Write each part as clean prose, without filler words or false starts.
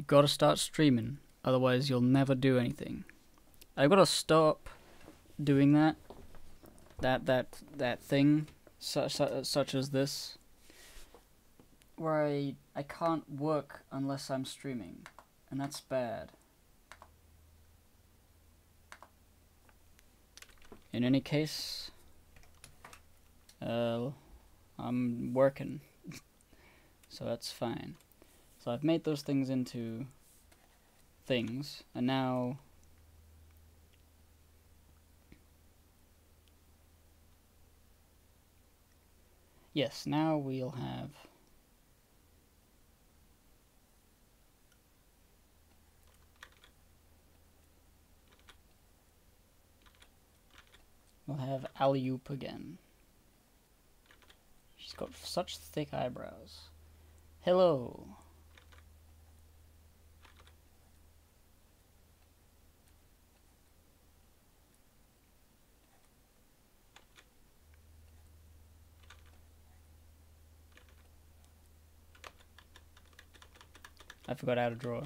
You've got to start streaming, otherwise you'll never do anything. I've got to stop doing that thing, such as this, where I can't work unless I'm streaming, and that's bad. In any case, I'm working, so that's fine. So I've made those things into things, and now yes, now we'll have alley-oop again. She's got such thick eyebrows. Hello. I forgot how to draw.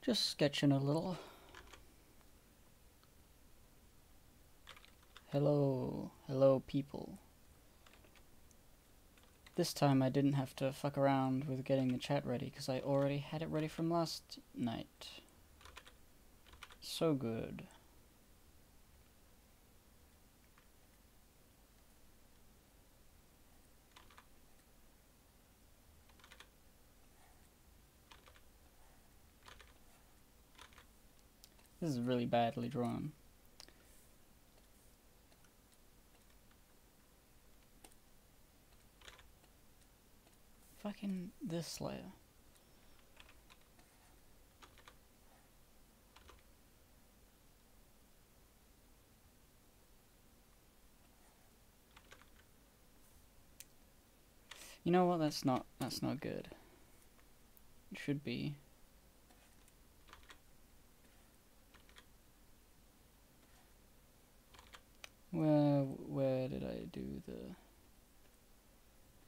Just sketching a little. Hello, hello people. This time I didn't have to fuck around with getting the chat ready because I already had it ready from last night. So good. This is really badly drawn. Fucking this layer. You know what? That's not good. It should be. Where did I do the?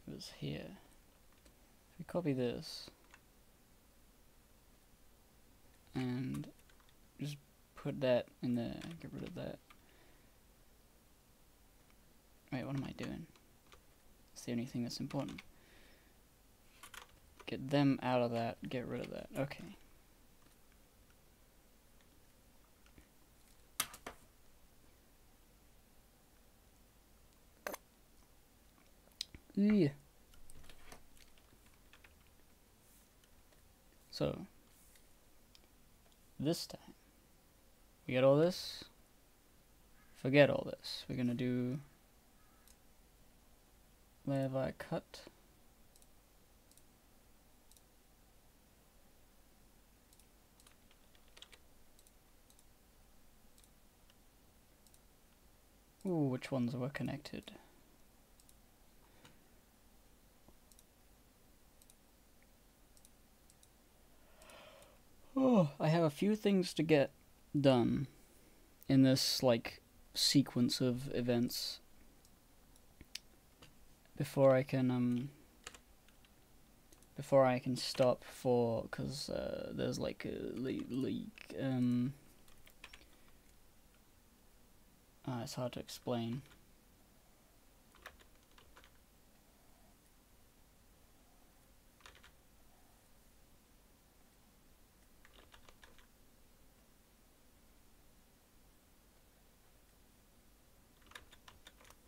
It was here. If we copy this and just put that in there, get rid of that. Wait, what am I doing? It's the only thing that's important. Get them out of that, get rid of that. Okay. Yeah. So, this time, we get all this, forget all this. We're gonna do, where have I cut? Ooh, which ones were connected? Oh, I have a few things to get done in this, like, sequence of events before I can stop for, cause there's like a leak. It's hard to explain.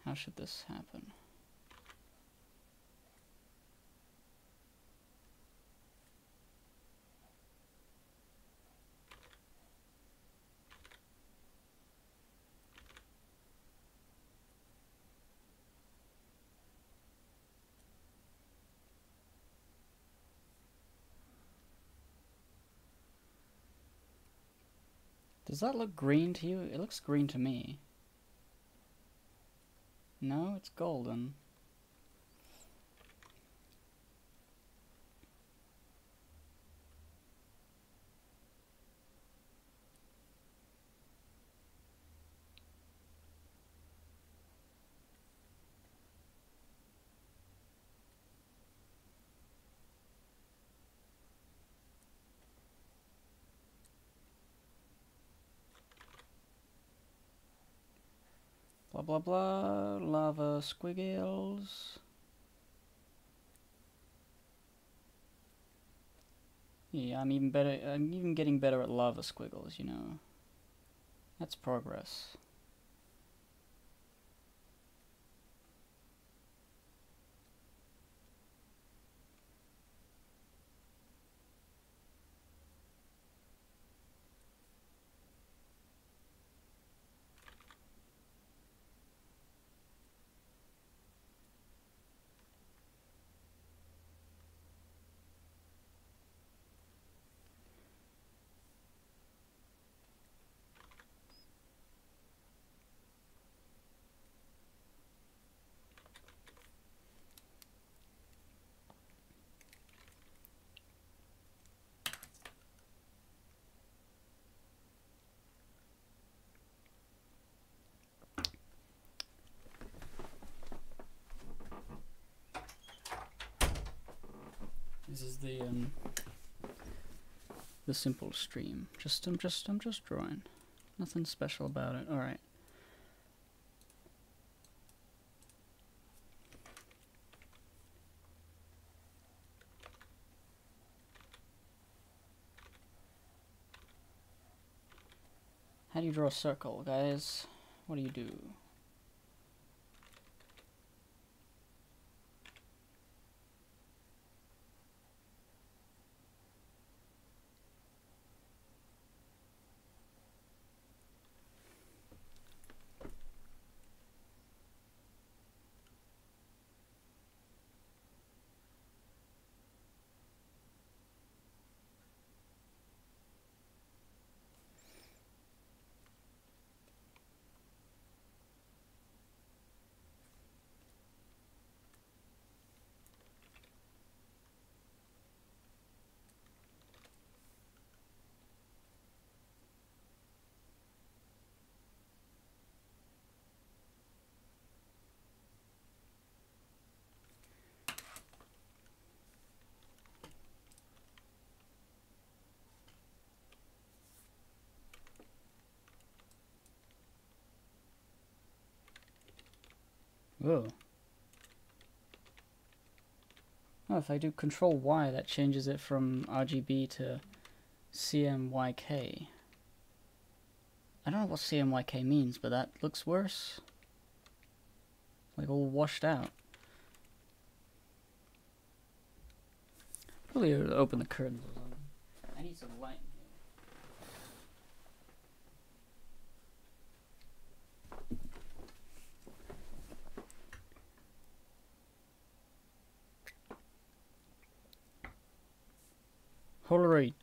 How should this happen? Does that look green to you? It looks green to me. No, it's golden. Blah blah blah, lava squiggles. Yeah, I'm even getting better at lava squiggles, you know. That's progress. This is the simple stream. I'm just drawing. Nothing special about it. All right. How do you draw a circle, guys? What do you do? Whoa. Oh, if I do Control Y, that changes it from RGB to CMYK. I don't know what CMYK means, but that looks worse. Like all washed out. Probably open the curtains or something. I need some light. Hollery.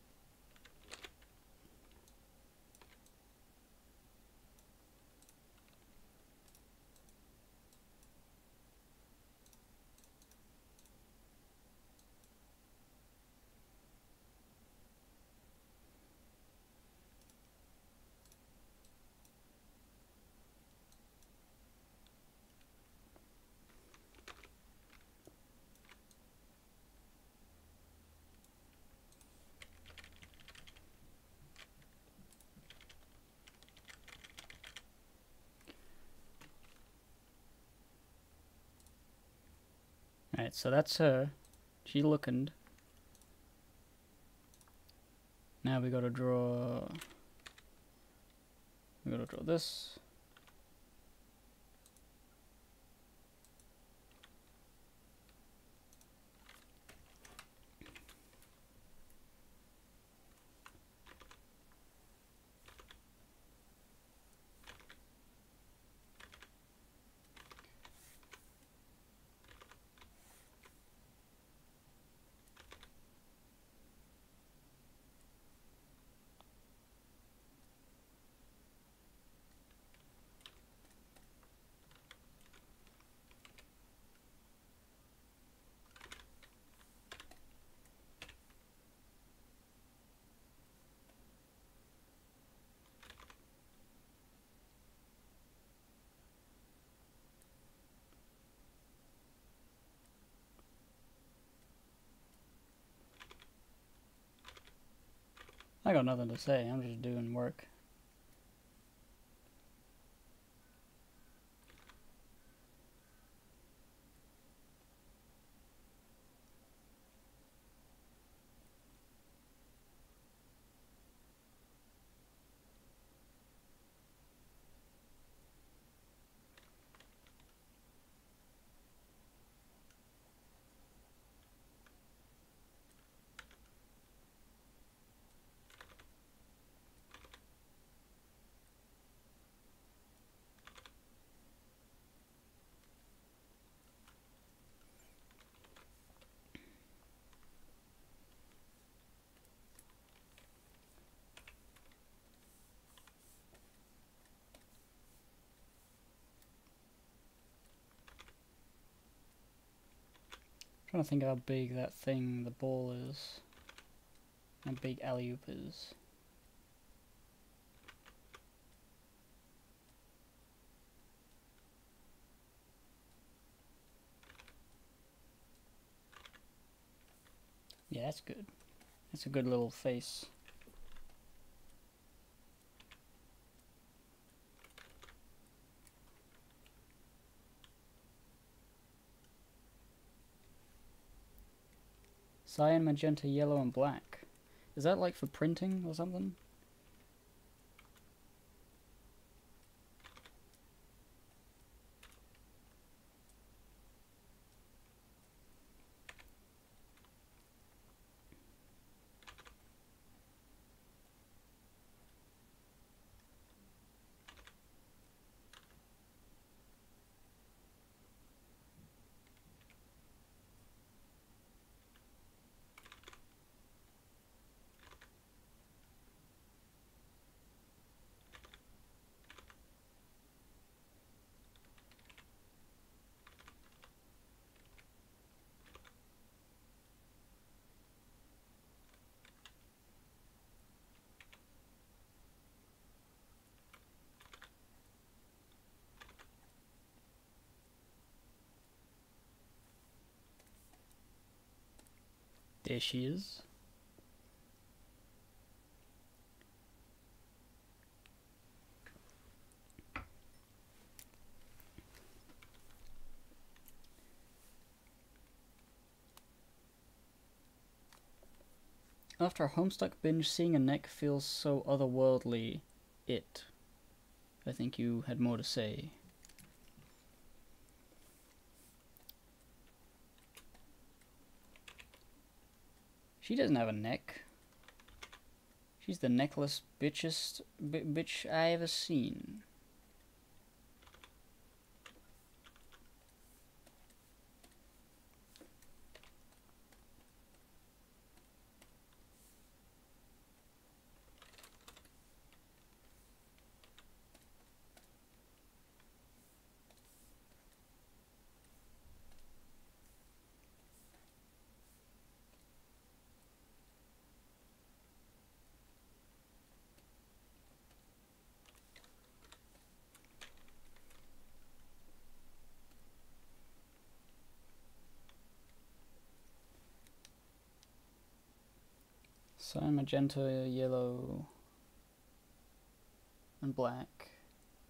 Alright, so that's her. She looking. Now we gotta draw. We gotta draw this. I got nothing to say, I'm just doing work. Trying to think how big that thing, the ball is. How big alley-oop is. Yeah, that's good. That's a good little face. Cyan, magenta, yellow, and black. Is that like for printing or something? There she is. After a Homestuck binge, seeing a neck feels so otherworldly. I think you had more to say. She doesn't have a neck. She's the necklace bitch I ever seen. Cyan, magenta, yellow, and black.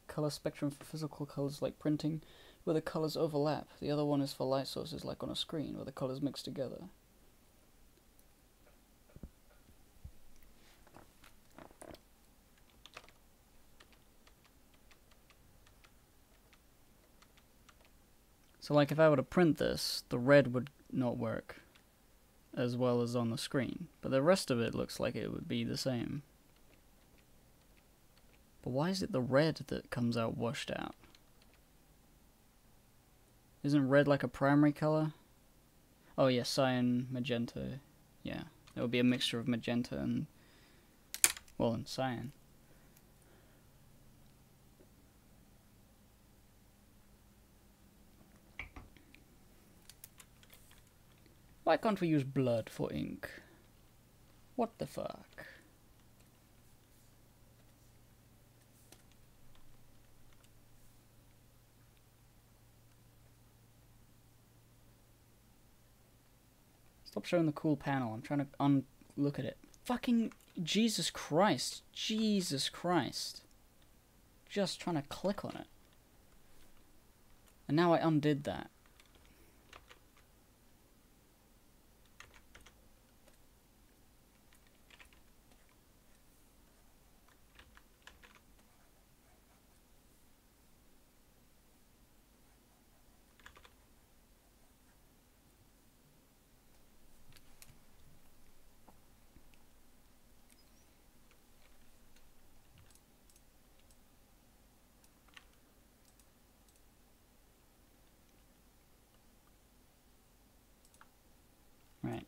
Color spectrum for physical colors like printing, where the colors overlap. The other one is for light sources like on a screen, where the colors mix together. So like if I were to print this, the red would not work as well as on the screen, but the rest of it looks like it would be the same. But why is it the red that comes out washed out? Isn't red like a primary color? Oh yeah, cyan, magenta. Yeah, it would be a mixture of magenta and, well, and cyan. Why can't we use blood for ink? What the fuck? Stop showing the cool panel. I'm trying to look at it. Fucking Jesus Christ. Jesus Christ. Just trying to click on it. And now I undid that. Right.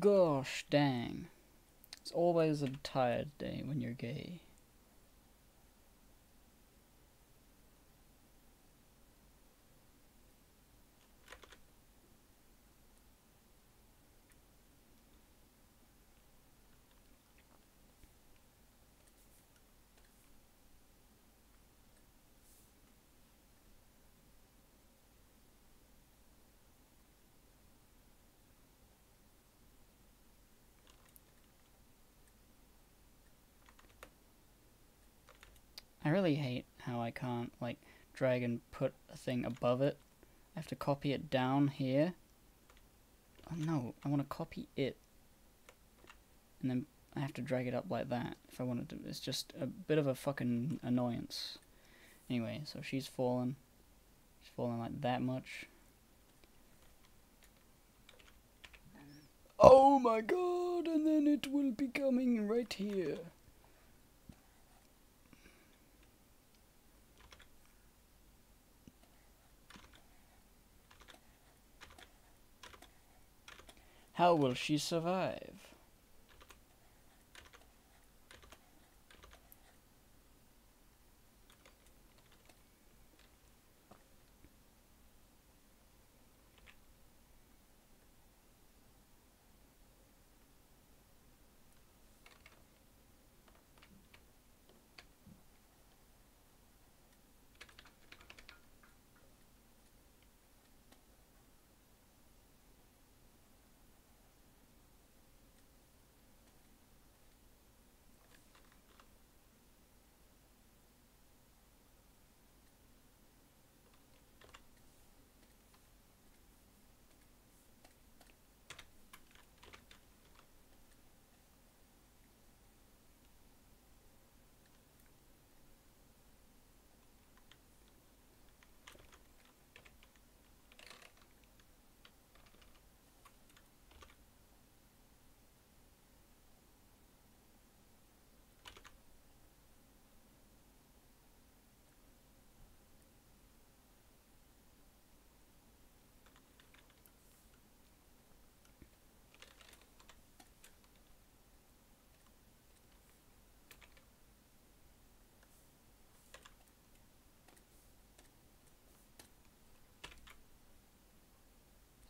Gosh dang. It's always a tired day when you're gay. I really hate how I can't, like, drag and put a thing above it. I have to copy it down here. Oh no, I want to copy it. And then I have to drag it up like that if I wanted to. It's just a bit of a fucking annoyance. Anyway, so she's fallen. She's fallen like that much. Oh my god, and then it will be coming right here. How will she survive?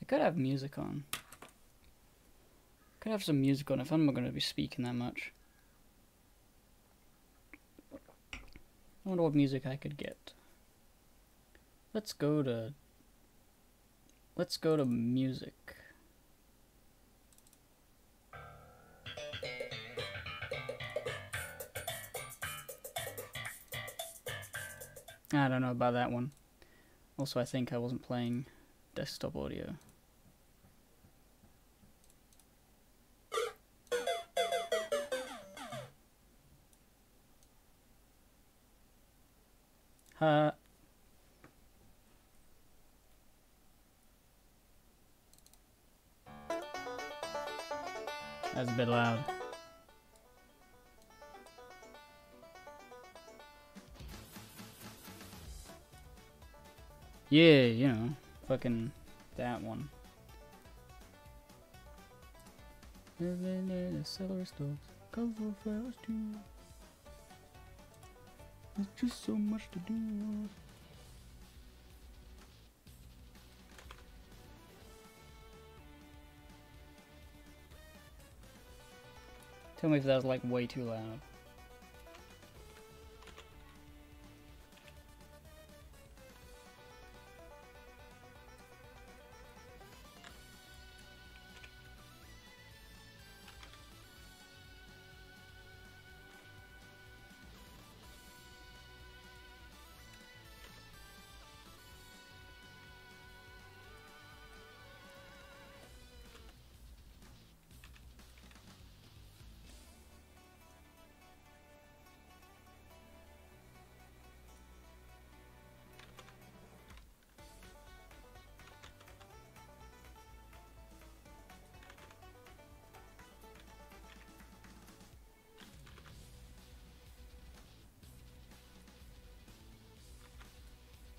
I could have music on. Could have some music on if I'm not going to be speaking that much. I wonder what music I could get. Let's go to music. I don't know about that one. Also, I think I wasn't playing desktop audio. That's a bit loud. Yeah, you know, fucking that one. Living in a celery stove, cover flowers too. There's just so much to do. Tell me if that was like way too loud.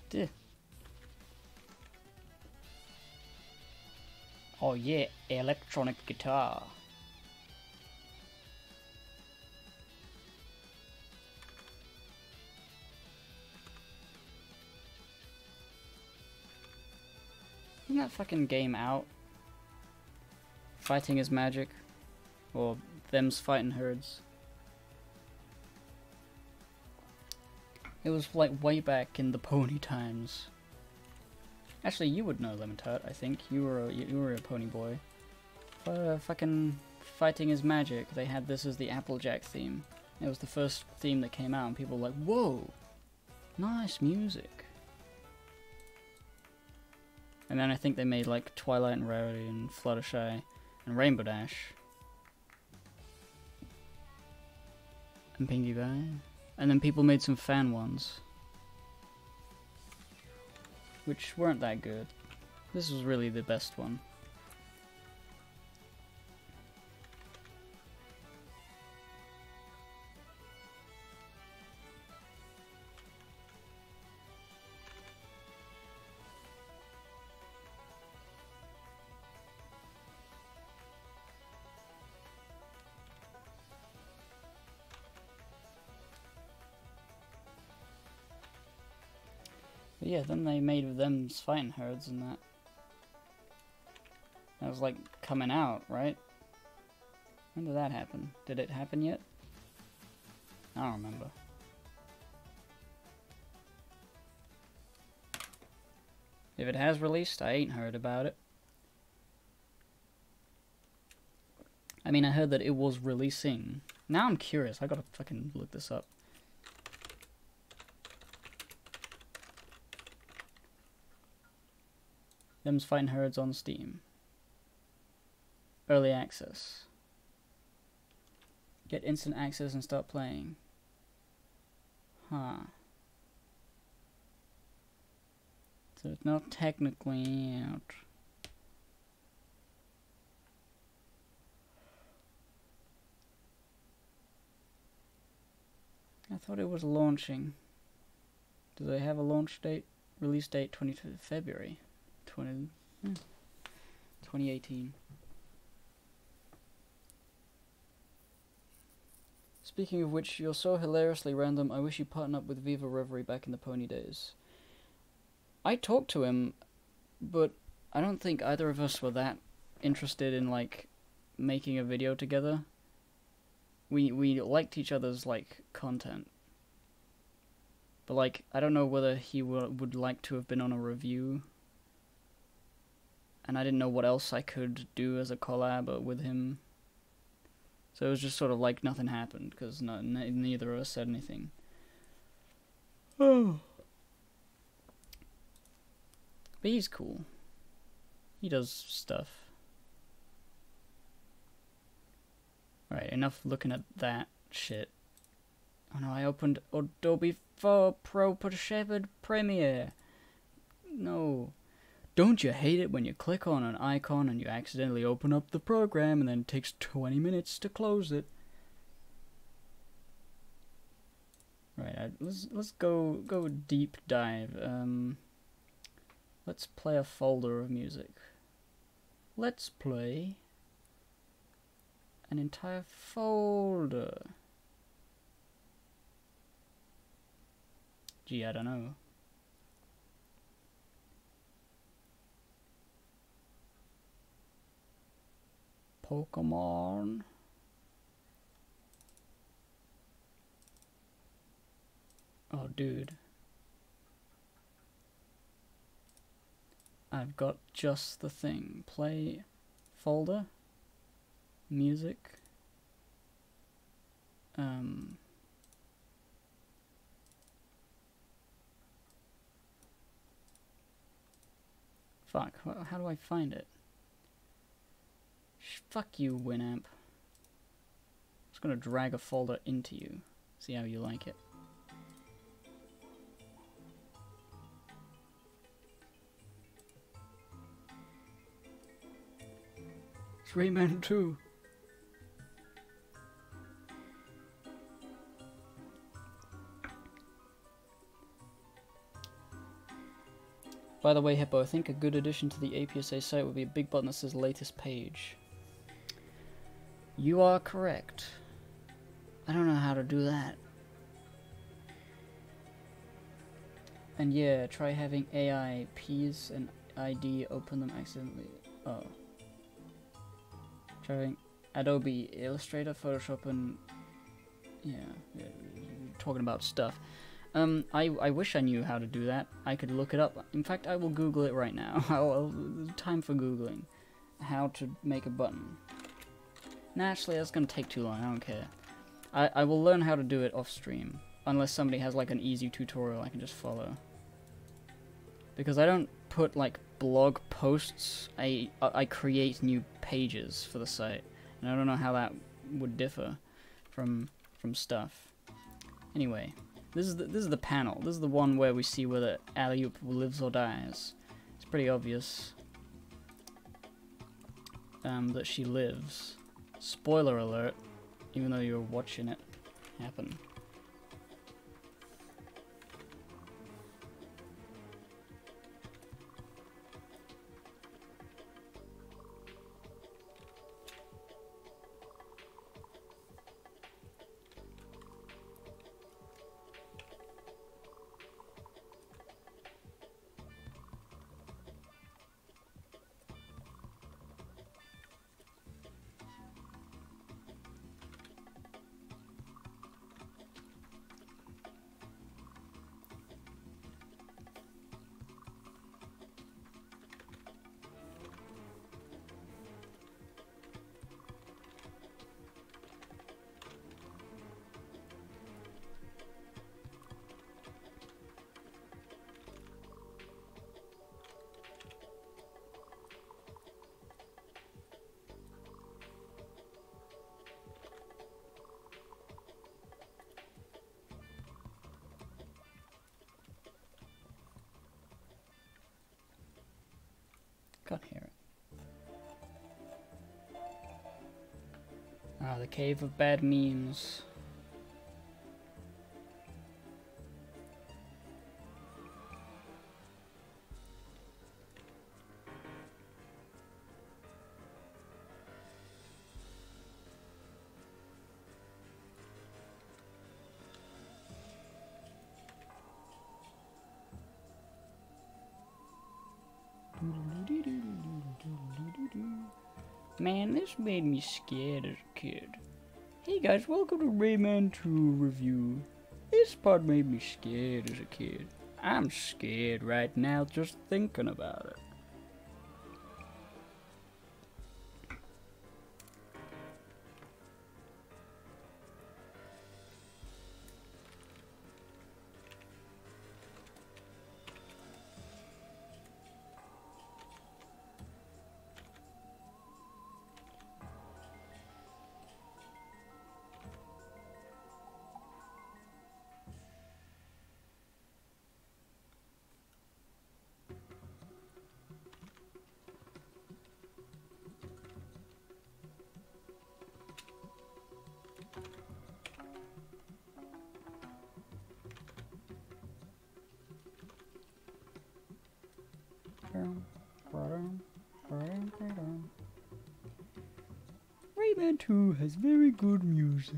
Duh. Oh yeah, electronic guitar. Isn't that fucking game out? Fighting is magic. Or them's fighting herds. It was like way back in the pony times. Actually, you would know Lemon Tart, I think. You were a pony boy. Fucking Fighting is Magic. They had this as the Applejack theme. It was the first theme that came out, and people were like, whoa, nice music. And then I think they made like Twilight and Rarity and Fluttershy and Rainbow Dash. And Pinkie Pie. And then people made some fan ones, which weren't that good. This was really the best one. But yeah, then they made them's fighting herds and that. That was like coming out, right? When did that happen? Did it happen yet? I don't remember. If it has released, I ain't heard about it. I mean, I heard that it was releasing. Now I'm curious. I gotta fucking look this up. Them's Fighting Herds on Steam. Early access. Get instant access and start playing. Huh. So it's not technically out. I thought it was launching. Do they have a launch date? Release date 25th of February 2018. Speaking of which, you're so hilariously random, I wish you partnered up with Viva Reverie back in the pony days. I talked to him, but I don't think either of us were that interested in, like, making a video together. We liked each other's, like, content. But, like, I don't know whether he would like to have been on a review. And I didn't know what else I could do as a collab with him. So it was just sort of like nothing happened, because neither of us said anything. Oh. But he's cool. He does stuff. Alright, enough looking at that shit. Oh no, I opened Adobe Pro Shepherd Premiere. No. Don't you hate it when you click on an icon and you accidentally open up the program and then it takes 20 minutes to close it? Right, let's go deep dive. Let's play a folder of music. Let's play an entire folder. Gee, I don't know. Pokemon. Oh, dude. I've got just the thing. Play folder. Music. Fuck, how do I find it? Fuck you, Winamp. I'm just gonna drag a folder into you. See how you like it. It's Rayman 2. By the way, Hippo, I think a good addition to the APSA site would be a big button that says latest page. You are correct. I don't know how to do that. And yeah, try having AI Ps and ID open them accidentally. Oh. Try having Adobe Illustrator, Photoshop, and yeah, talking about stuff. I wish I knew how to do that. I could look it up. In fact, I will Google it right now. Time for Googling. How to make a button. Naturally, that's gonna take too long. I don't care. I will learn how to do it off stream. Unless somebody has like an easy tutorial I can just follow. Because I don't put like blog posts. I create new pages for the site. And I don't know how that would differ from stuff. Anyway. This is the panel. This is the one where we see whether Alley-oop lives or dies. It's pretty obvious that she lives. Spoiler alert, even though you're watching it happen. Can't hear it. Ah, the cave of bad memes. Man, this made me scared as a kid. Hey guys, welcome to Rayman 2 review. This part made me scared as a kid. I'm scared right now just thinking about it. Rayman 2 has very good music.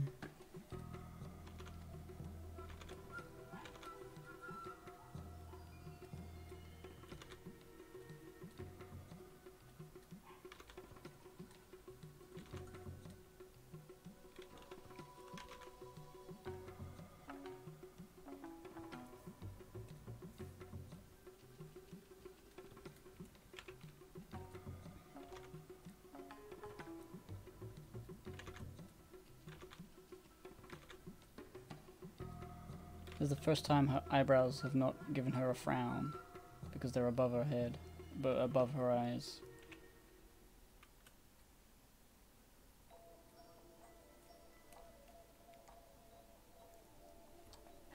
This is the first time her eyebrows have not given her a frown, because they're above her head, but above her eyes.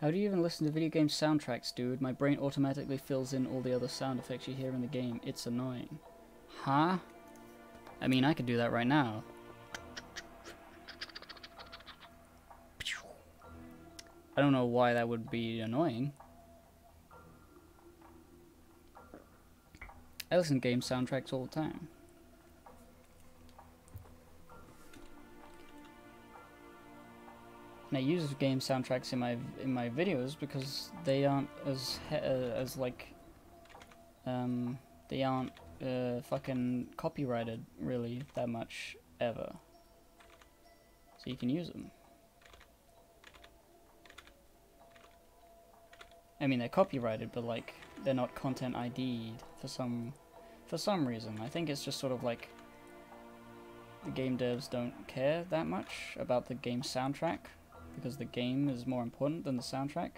How do you even listen to video game soundtracks, dude? My brain automatically fills in all the other sound effects you hear in the game. It's annoying. Huh? I mean, I could do that right now. I don't know why that would be annoying. I listen to game soundtracks all the time. And I use game soundtracks in my videos because they aren't they aren't fucking copyrighted really that much ever. So you can use them. I mean, they're copyrighted, but like they're not content ID'd for some reason. I think it's just sort of like the game devs don't care that much about the game soundtrack because the game is more important than the soundtrack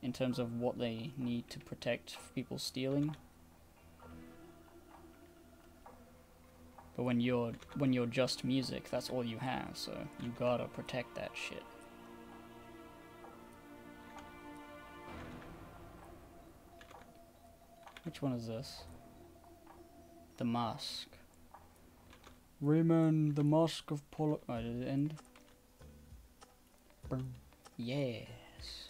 in terms of what they need to protect people stealing. But when you're just music, that's all you have, so you gotta protect that shit. Which one is this? The Mask. Rayman, the Mask of Polo. Oh, did it end? Yes.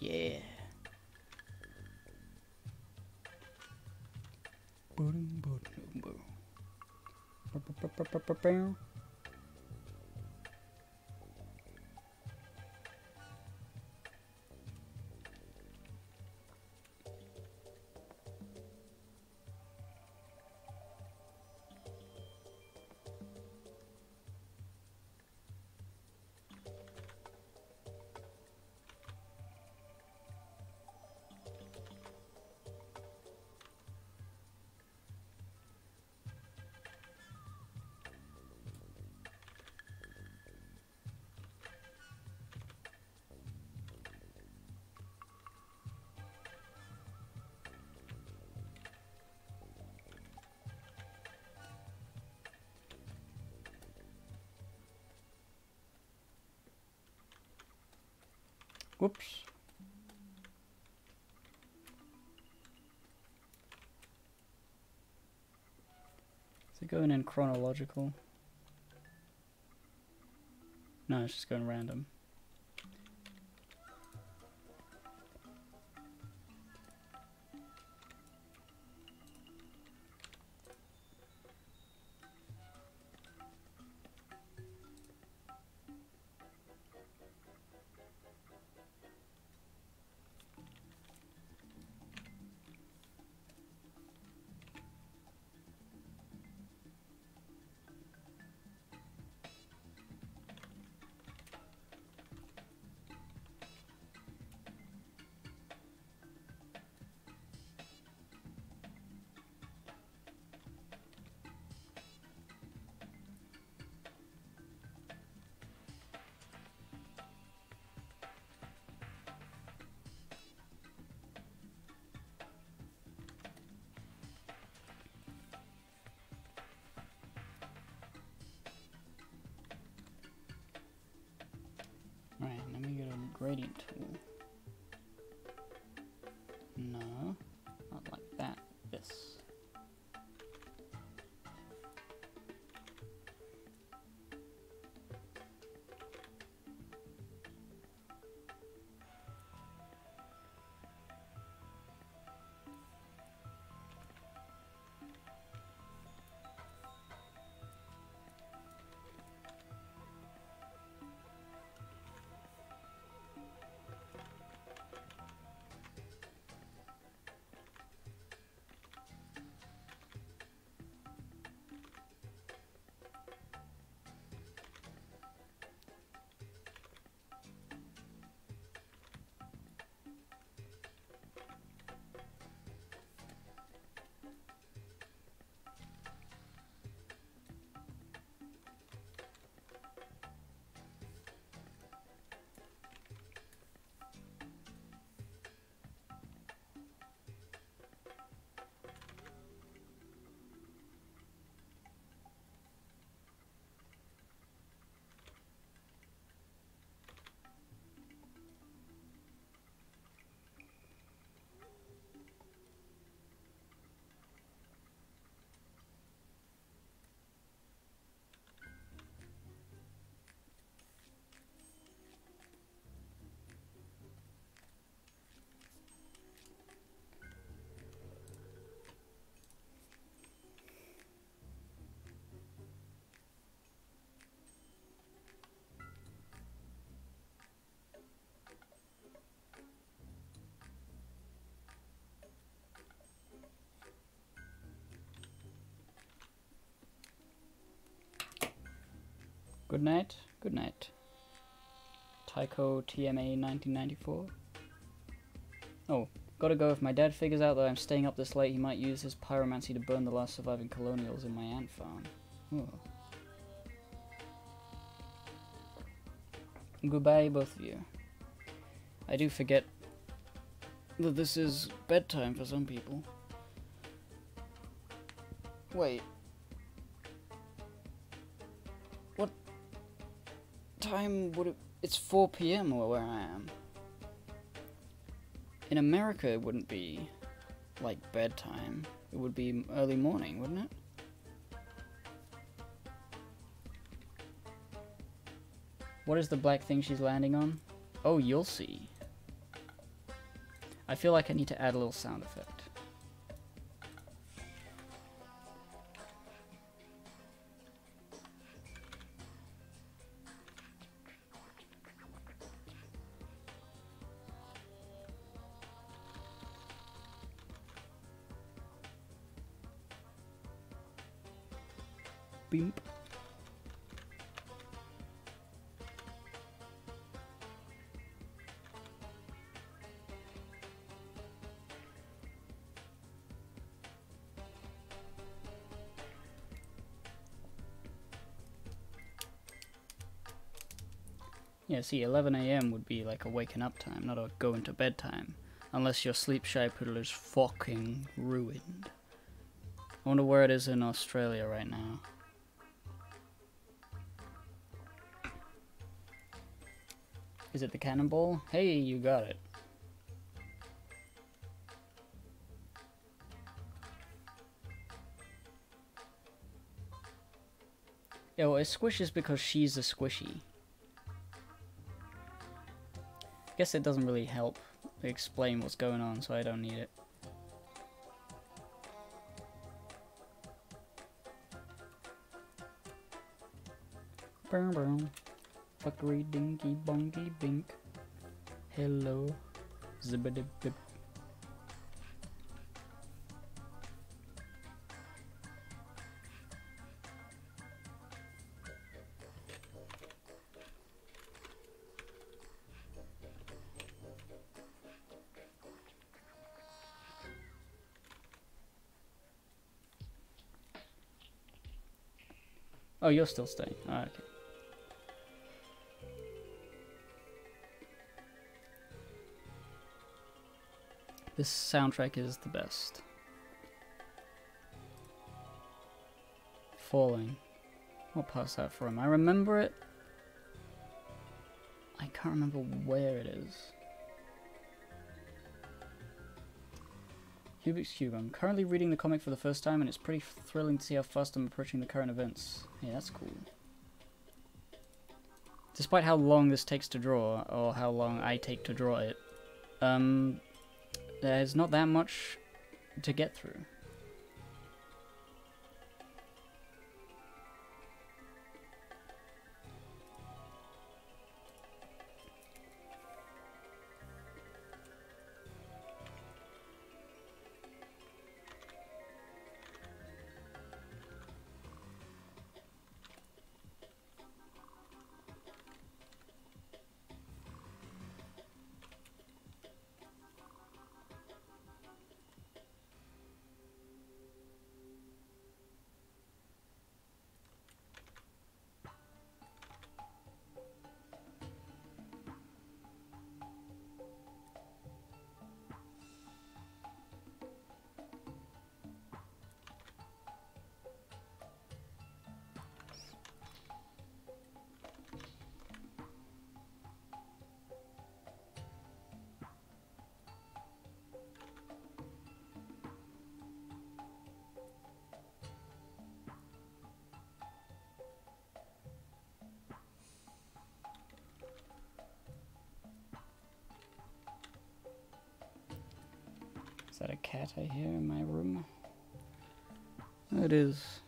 Yeah. Whoops. Is it going in chronological? No, it's just going random. gradient tool. No, not like that. This. Good night. Good night. Tycho TMA 1994. Oh, gotta go. If my dad figures out that I'm staying up this late, he might use his pyromancy to burn the last surviving colonials in my ant farm. Ooh. Goodbye, both of you. I do forget that this is bedtime for some people. Wait. What time would it... It's 4 PM where I am. In America, it wouldn't be like bedtime. It would be early morning, wouldn't it? What is the black thing she's landing on? Oh, you'll see. I feel like I need to add a little sound effect. Beep. Yeah, see, 11 AM would be like a waking up time, not a going to bed time. Unless your sleep shy poodle is fucking ruined. I wonder where it is in Australia right now. Is it the cannonball? Hey, you got it. Yeah, well, it squishes because she's a squishy. I guess it doesn't really help explain what's going on, so I don't need it. Boom boom. Fuckery dinky bonky bink. Hello. Zibbity bip. Oh, you're still staying. Oh, okay. This soundtrack is the best. Falling. What part's that from? I remember it. I can't remember where it is. Rubik's Cube. I'm currently reading the comic for the first time, and it's pretty thrilling to see how fast I'm approaching the current events. Yeah, that's cool. Despite how long this takes to draw, or how long I take to draw it, there's not that much to get through. Is that a cat I hear in my room? It is.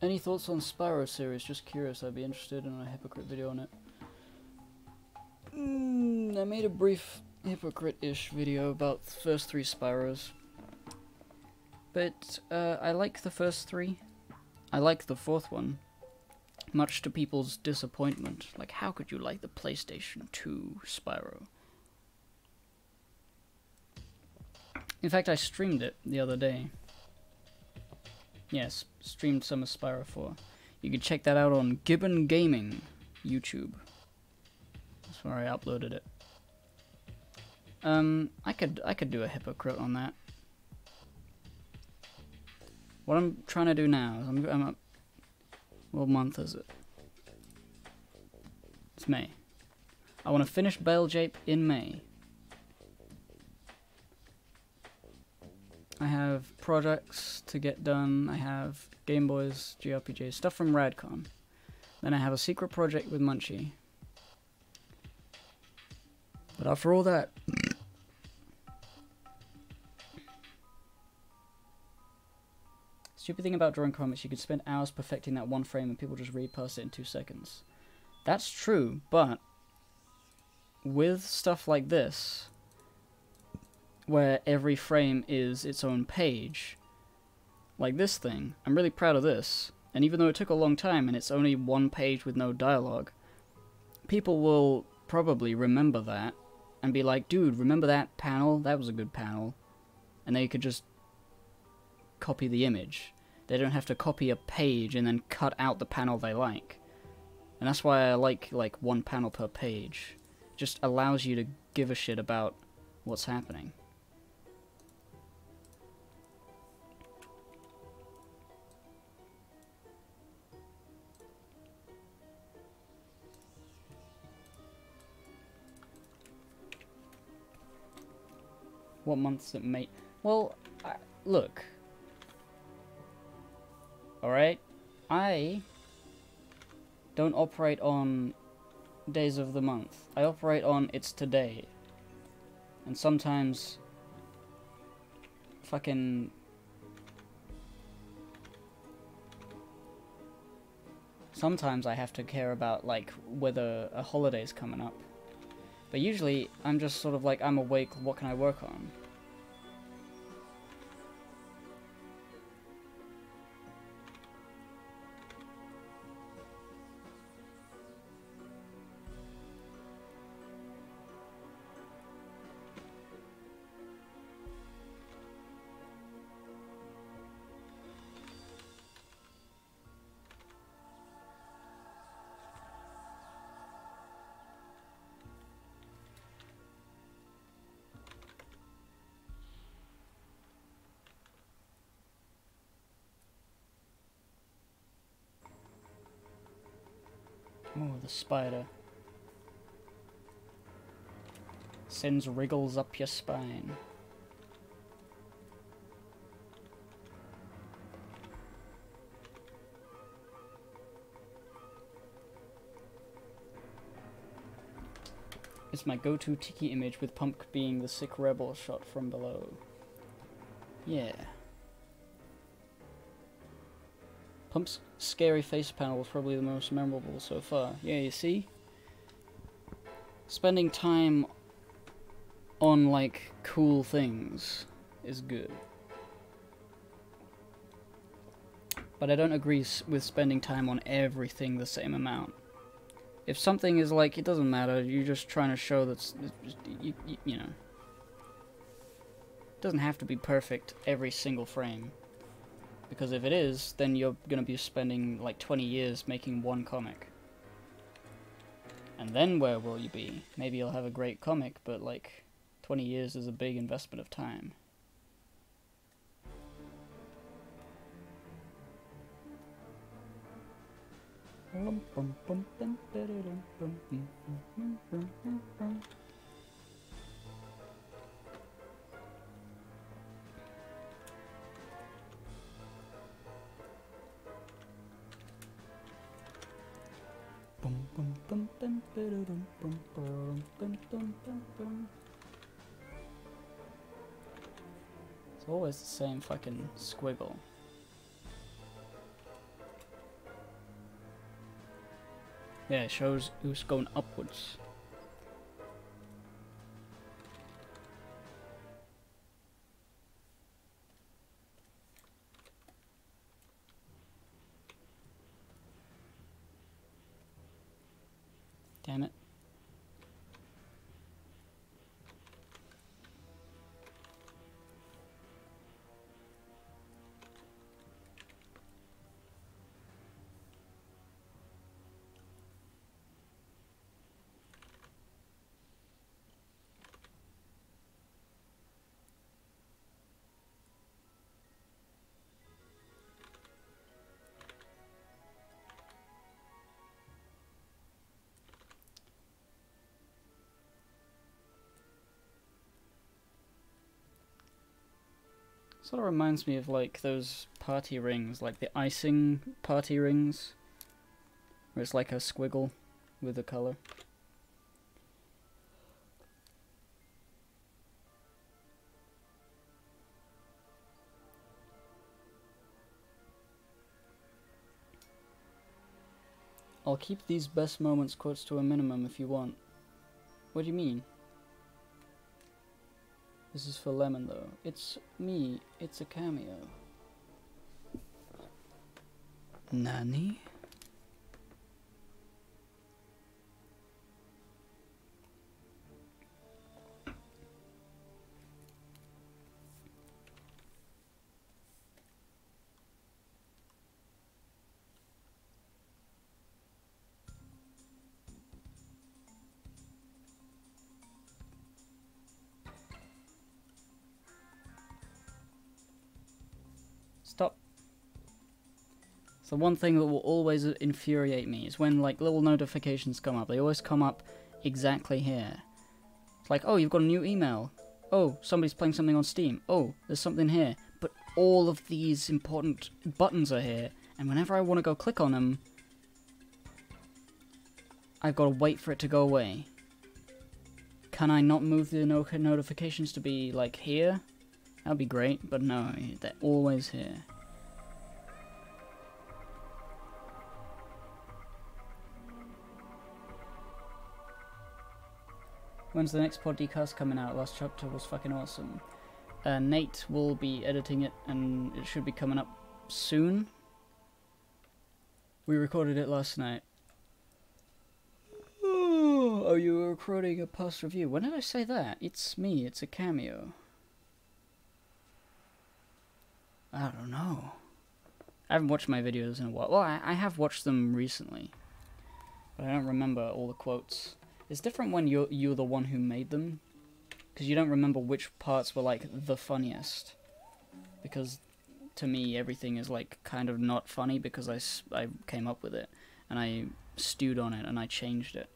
Any thoughts on Spyro series? Just curious, I'd be interested in a Hypocrite video on it. I made a brief Hypocrite-ish video about the first 3 Spyros. But I like the first 3. I like the 4th one. Much to people's disappointment. Like, how could you like the PlayStation 2 Spyro? In fact, I streamed it the other day. Yes, streamed some of Spyro 4. You can check that out on Gibbon Gaming YouTube. That's where I uploaded it. I could do a Hypocrite on that. What I'm trying to do now is I'm up. What month is it? It's May. I want to finish Balejape in May. I have projects to get done. I have Game Boys, JRPGs, stuff from Radcon. Then I have a secret project with Munchie. But after all that... Stupid thing about drawing comics, you could spend hours perfecting that one frame and people just read past it in 2 seconds. That's true, but with stuff like this, where every frame is its own page, like this thing, I'm really proud of this, and even though it took a long time and it's only one page with no dialogue, people will probably remember that and be like, dude, remember that panel? That was a good panel. And they could just copy the image. They don't have to copy a page and then cut out the panel they like. And that's why I like one panel per page. It just allows you to give a shit about what's happening. What months it may... Well, look. Alright? I don't operate on days of the month. I operate on it's today. And sometimes... fucking... Sometimes I have to care about, like, whether a holiday's coming up. But usually, I'm just sort of like, I'm awake, what can I work on? Oh, the spider. Sends wriggles up your spine. It's my go-to tiki image, with Pumk being the sick rebel shot from below. Yeah. Pump's scary face panel was probably the most memorable so far. Yeah, you see? Spending time on, like, cool things is good. But I don't agree with spending time on everything the same amount. If something is like, it doesn't matter, you're just trying to show that, you know. It doesn't have to be perfect every single frame. Because if it is, then you're going to be spending like 20 years making one comic. And then where will you be? Maybe you'll have a great comic, but like 20 years is a big investment of time. It's always the same fucking squiggle. Yeah, it shows who's going upwards. Damn it. Sort of reminds me of like those party rings, like the icing party rings, where it's like a squiggle with a color. I'll keep these best moments quotes to a minimum if you want. What do you mean? This is for Lemon though. It's me, it's a cameo. Nani? Stop. So one thing that will always infuriate me is when like little notifications come up. They always come up exactly here. It's like, oh, you've got a new email. Oh, somebody's playing something on Steam. Oh, there's something here. But all of these important buttons are here, and whenever I want to go click on them, I've got to wait for it to go away. Can I not move the notifications to be like here? That'd be great, but no, they're always here. When's the next podcast coming out? Last chapter was fucking awesome. Nate will be editing it, and it should be coming up soon. We recorded it last night. Oh, you were recording a past review. When did I say that? It's me, it's a cameo. I don't know. I haven't watched my videos in a while. Well, I have watched them recently, but I don't remember all the quotes. It's different when you're the one who made them, because you don't remember which parts were like the funniest. Because to me, everything is like kind of not funny because I came up with it, and stewed on it and I changed it.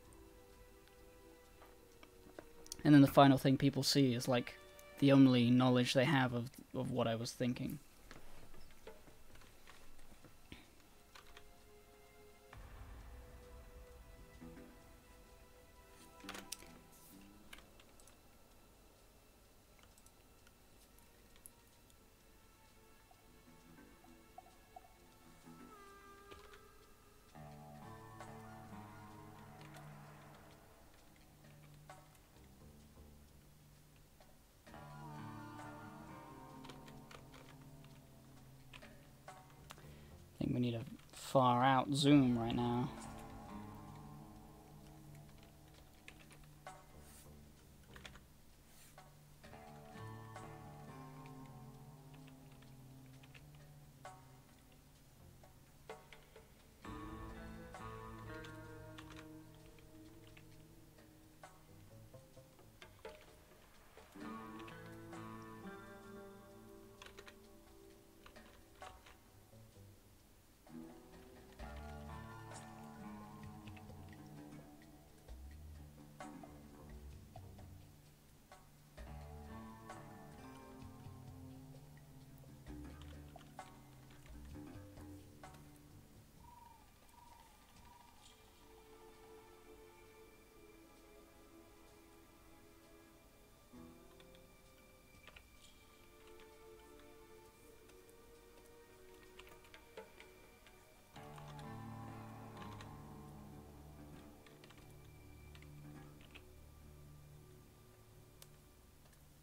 And then the final thing people see is like the only knowledge they have of what I was thinking. I think we need a far out zoom right now.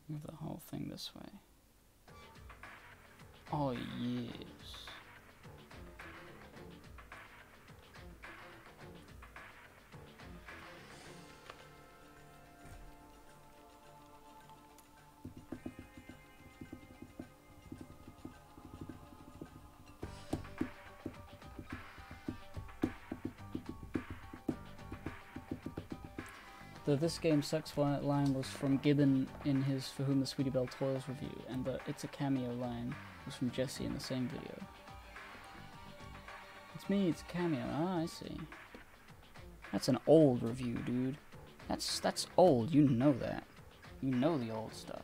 Move the whole thing this way. Oh, yes. The "this game sucks" line was from Gibbon in his "For Whom the Sweetie Belle Toils" review, and the "it's a cameo" line was from Jesse in the same video. It's me, it's a cameo. Ah, I see. That's an old review, dude. That's old. You know that. You know the old stuff.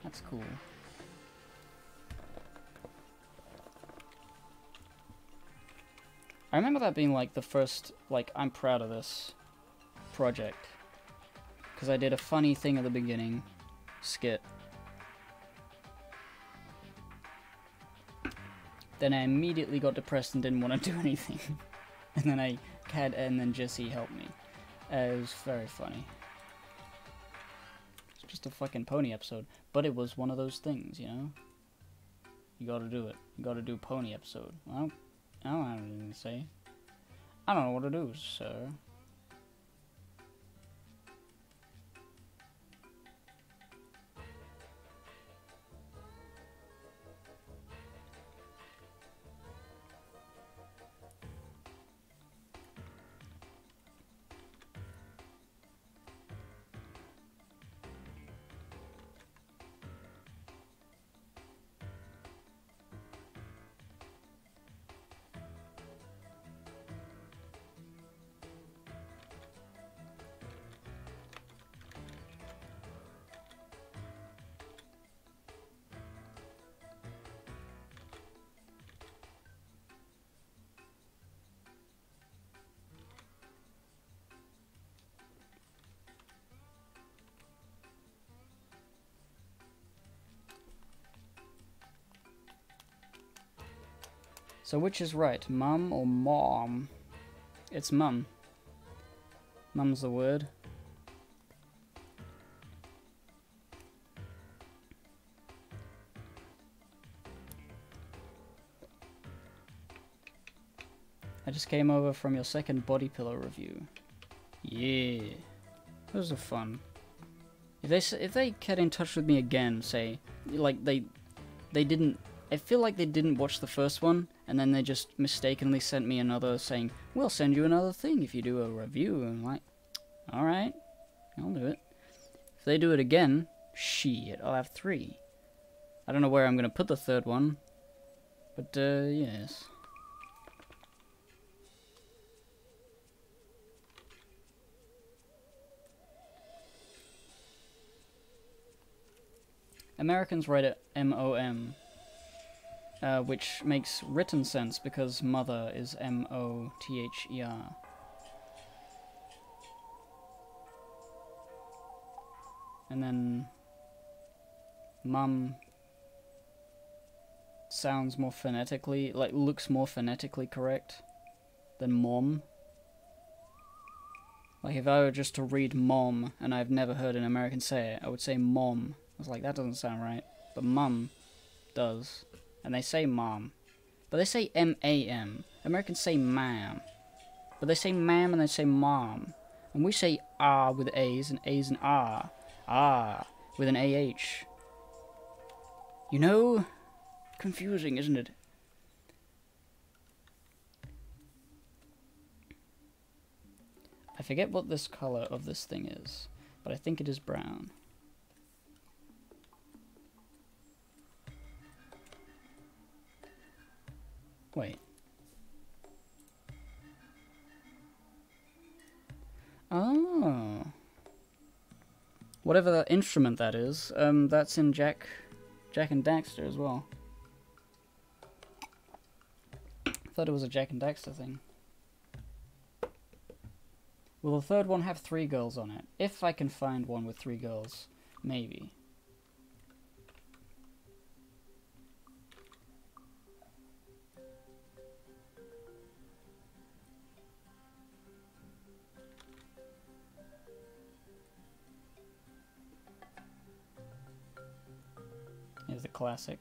That's cool. I remember that being like the first, like, I'm proud of this project. Because I did a funny thing at the beginning, skit. Then I immediately got depressed and didn't want to do anything. And then Jesse helped me. It was very funny. It's just a fucking pony episode. But it was one of those things, you know? You gotta do it. You gotta do pony episode. Well, I don't have anything to say. I don't know what to do, sir. So which is right, mum or mom? It's mum. Mum's the word. I just came over from your second body pillow review. Yeah, those are fun. If they get in touch with me again, say like they didn't. I feel like they didn't watch the first one, and then they just mistakenly sent me another saying, we'll send you another thing if you do a review. And I'm like, alright, I'll do it. If they do it again, shit, I'll have 3. I don't know where I'm going to put the third one, but yes. Americans write it M-O-M, which makes written sense because mother is M-O-T-H-E-R. And then mum sounds more phonetically, like looks more phonetically correct than mom. Like if I were just to read mom and I've never heard an American say it, I would say mom. I was like, that doesn't sound right. But mum does. And they say mom. But they say M-A-M. Americans say ma'am. But they say ma'am and they say mom. And we say ah with A's and ah. Ah with an A-H. You know? Confusing, isn't it? I forget what this color of this thing is, but I think it is brown. Wait. Oh. Whatever that instrument that is, that's in Jak and Daxter as well. I thought it was a Jak and Daxter thing. Will the third one have 3 girls on it? If I can find one with 3 girls, maybe. Here's the classic.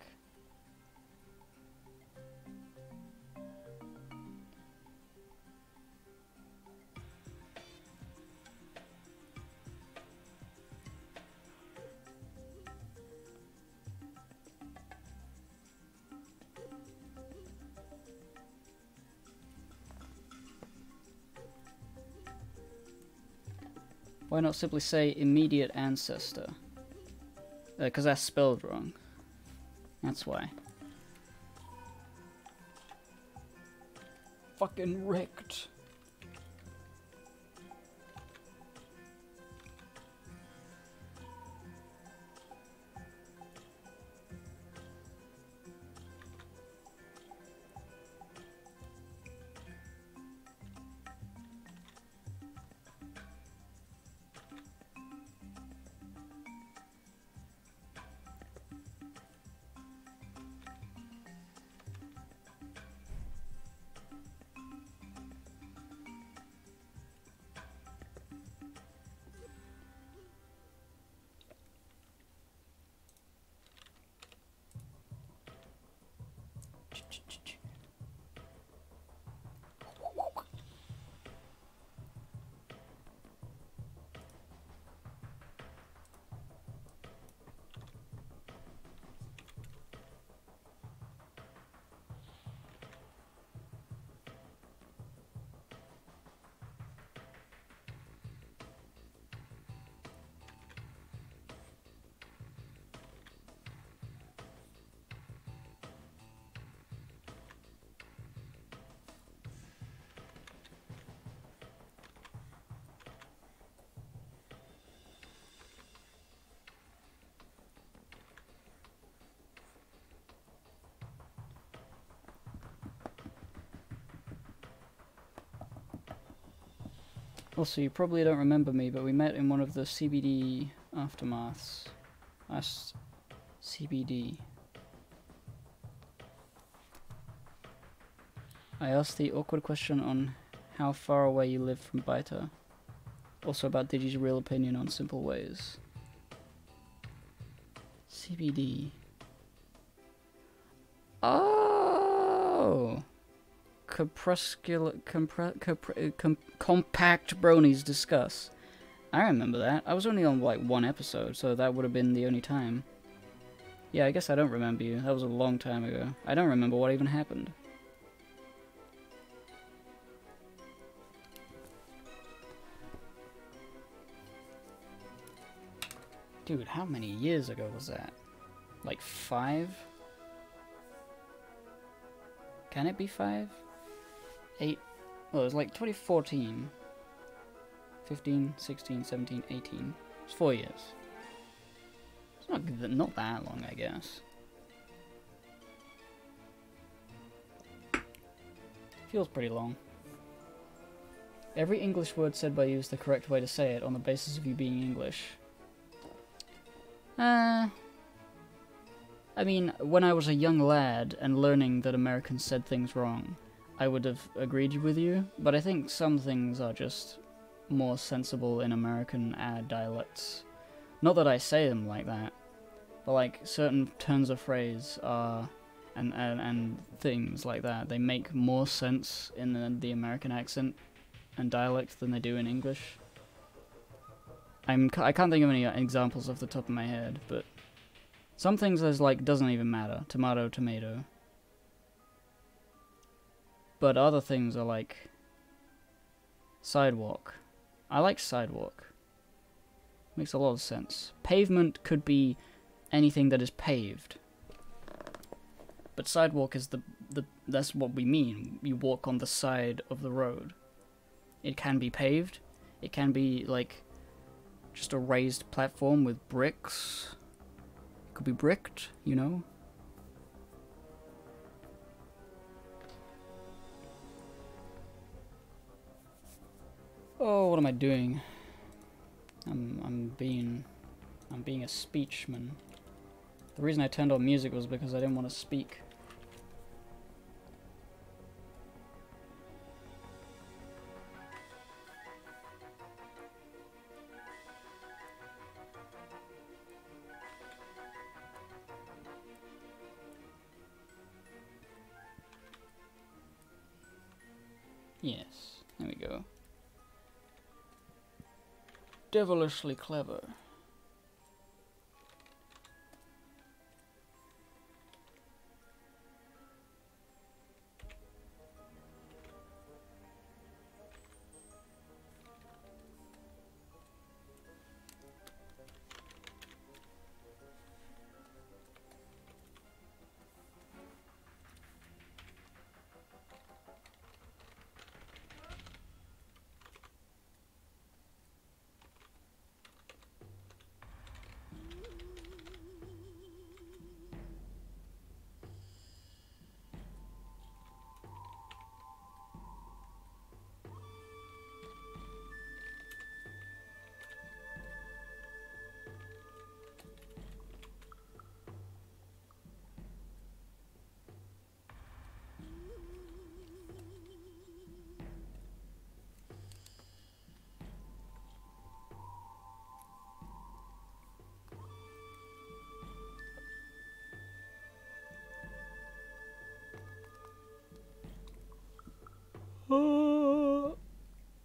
Why not simply say immediate ancestor? Because that's spelled wrong. That's why. Fucking wrecked. Also, you probably don't remember me, but we met in one of the CBD aftermaths. Last CBD. I asked the awkward question on how far away you live from Baita. Also about Digi's real opinion on simple ways. CBD. Oh! Compact bronies discuss. I remember that. I was only on like 1 episode, so that would have been the only time. Yeah, I guess I don't remember you. That was a long time ago. I don't remember what even happened. Dude, how many years ago was that? Like 5? Can it be 5? 8? Well, it was like 2014. 15, 16, 17, 18. It's 4 years. Not that long, I guess. Feels pretty long. Every English word said by you is the correct way to say it on the basis of you being English. I mean, when I was a young lad and learning that Americans said things wrong, I would have agreed with you, but I think some things are just more sensible in American dialects. Not that I say them like that, but like certain turns of phrase are, and things like that, they make more sense in the American accent and dialect than they do in English. I can't think of any examples off the top of my head, but some things there's like doesn't even matter. Tomato, tomato. But other things are like sidewalk. I like sidewalk. Makes a lot of sense. Pavement could be anything that is paved. But sidewalk is that's what we mean. You walk on the side of the road. It can be paved. It can be like just a raised platform with bricks. It could be bricked, you know? Oh, what am I doing? I'm being a speechman. The reason I turned on music was because I didn't want to speak. Yes, there we go. Devilishly clever.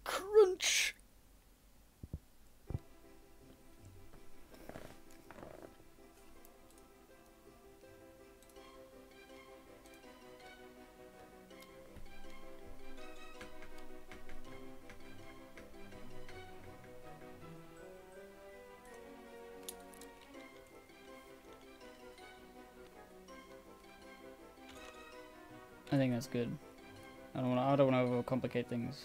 Crunch. I think that's good. I don't want to overcomplicate things.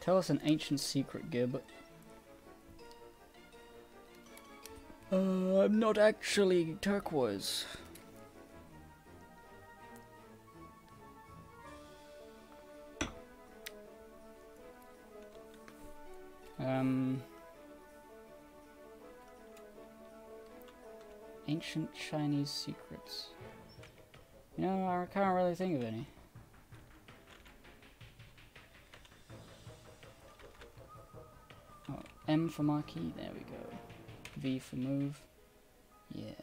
Tell us an ancient secret, Gib. I'm not actually turquoise. Ancient Chinese secrets. You know, I can't really think of any. Oh, M for marquee, there we go. V for move. Yes.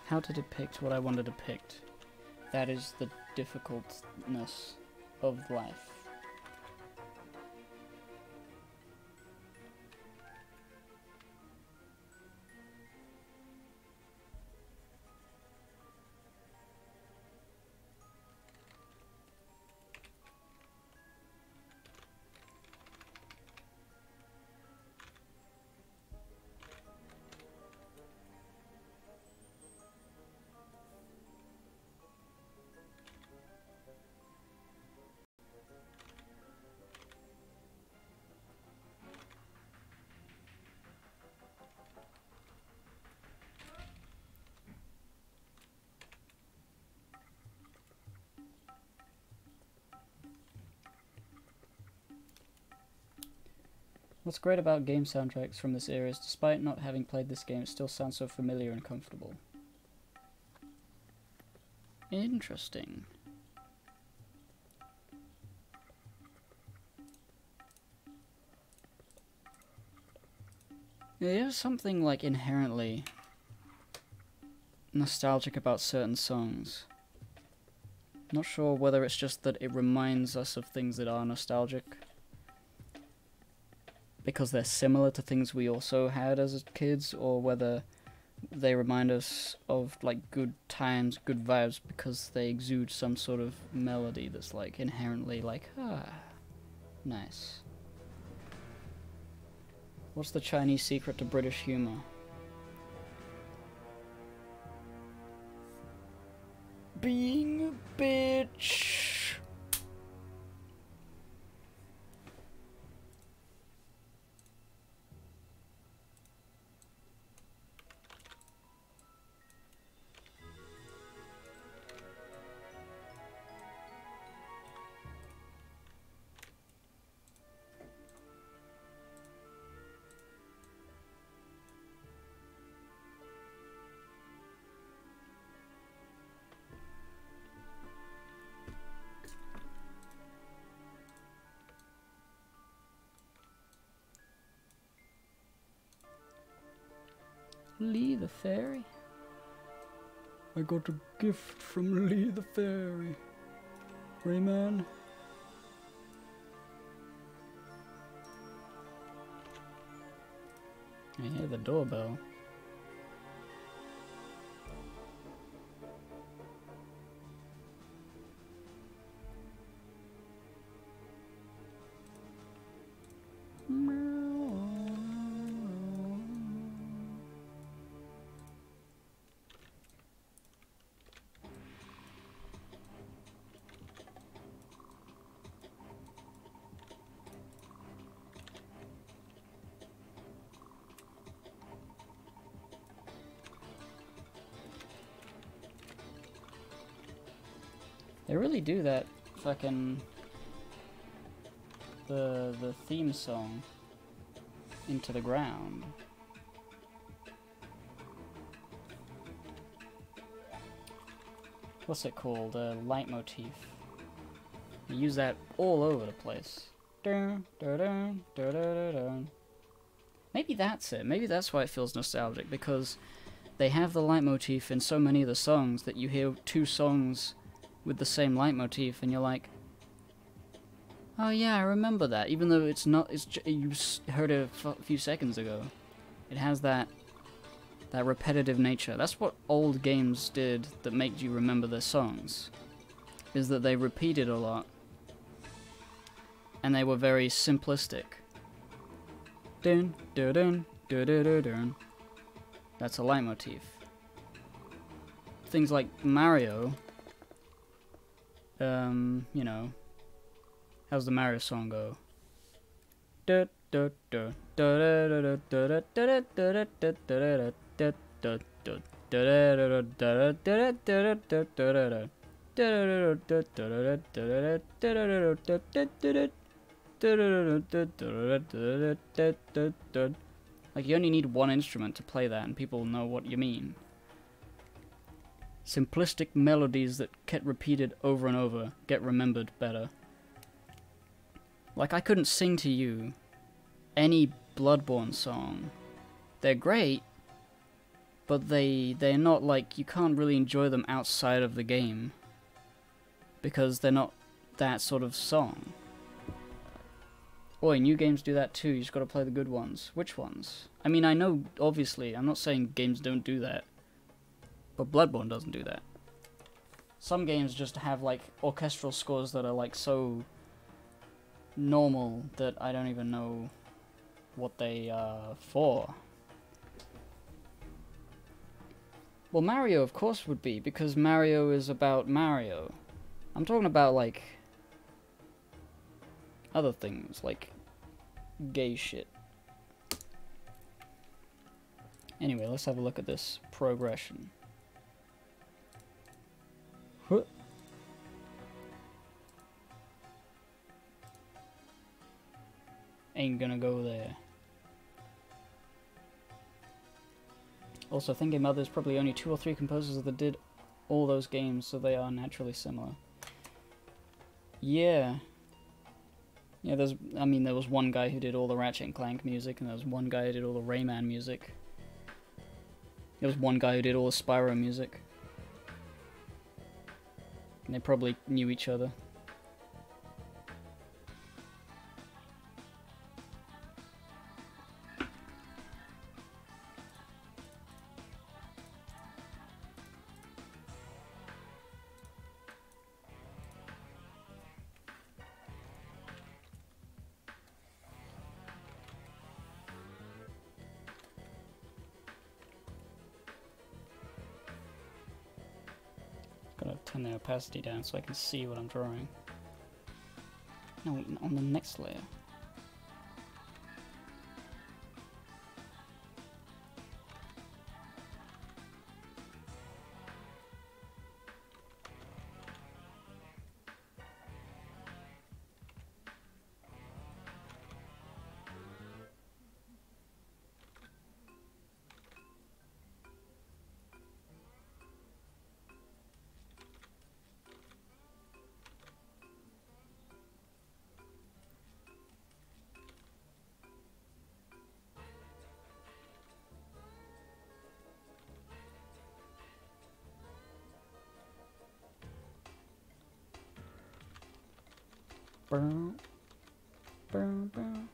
How to depict what I want to depict. That is the difficultness of life. What's great about game soundtracks from this era is despite not having played this game, it still sounds so familiar and comfortable. Interesting. There's something like inherently nostalgic about certain songs. Not sure whether it's just that it reminds us of things that are nostalgic, because they're similar to things we also had as kids, or whether they remind us of like good times, good vibes, because they exude some sort of melody that's like inherently like, nice. What's the Chinese secret to British humor? Being a bitch. Lee the Fairy? I got a gift from Lee the Fairy. Rayman? I hear the doorbell. They really do that fucking the theme song into the ground. What's it called? A leitmotif. You use that all over the place. Dun, dun, dun, dun, dun, dun, dun. Maybe that's it. Maybe that's why it feels nostalgic, because they have the leitmotif in so many of the songs that you hear two songs with the same leitmotif and you're like, oh yeah, I remember that, even though it's not, you heard it a few seconds ago. It has that repetitive nature. That's what old games did that made you remember their songs, is that they repeated a lot and they were very simplistic. Dun, dun, dun, dun, dun, dun, dun. That's a leitmotif. Things like Mario, you know, how's the Mario song go? Like, you only need one instrument to play that and people know what you mean. Simplistic melodies that get repeated over and over get remembered better. Like, I couldn't sing to you any Bloodborne song. They're great, but they're not like, you can't really enjoy them outside of the game because they're not that sort of song. Oi, new games do that too, you just gotta play the good ones. Which ones? I mean, I know, obviously, I'm not saying games don't do that, but Bloodborne doesn't do that. Some games just have, like, orchestral scores that are, like, so normal that I don't even know what they are for. Well, Mario, of course, would be, because Mario is about Mario. I'm talking about, like, other things, like gay shit. Anyway, let's have a look at this progression. Huh. Ain't gonna go there. Also, thinking about there's probably only 2 or 3 composers that did all those games, so they are naturally similar. Yeah. Yeah, there was one guy who did all the Ratchet and Clank music, and there was one guy who did all the Rayman music. There was one guy who did all the Spyro music. And they probably knew each other. Gotta turn the opacity down so I can see what I'm drawing. No, wait, on the next layer. Boom, boom, boom.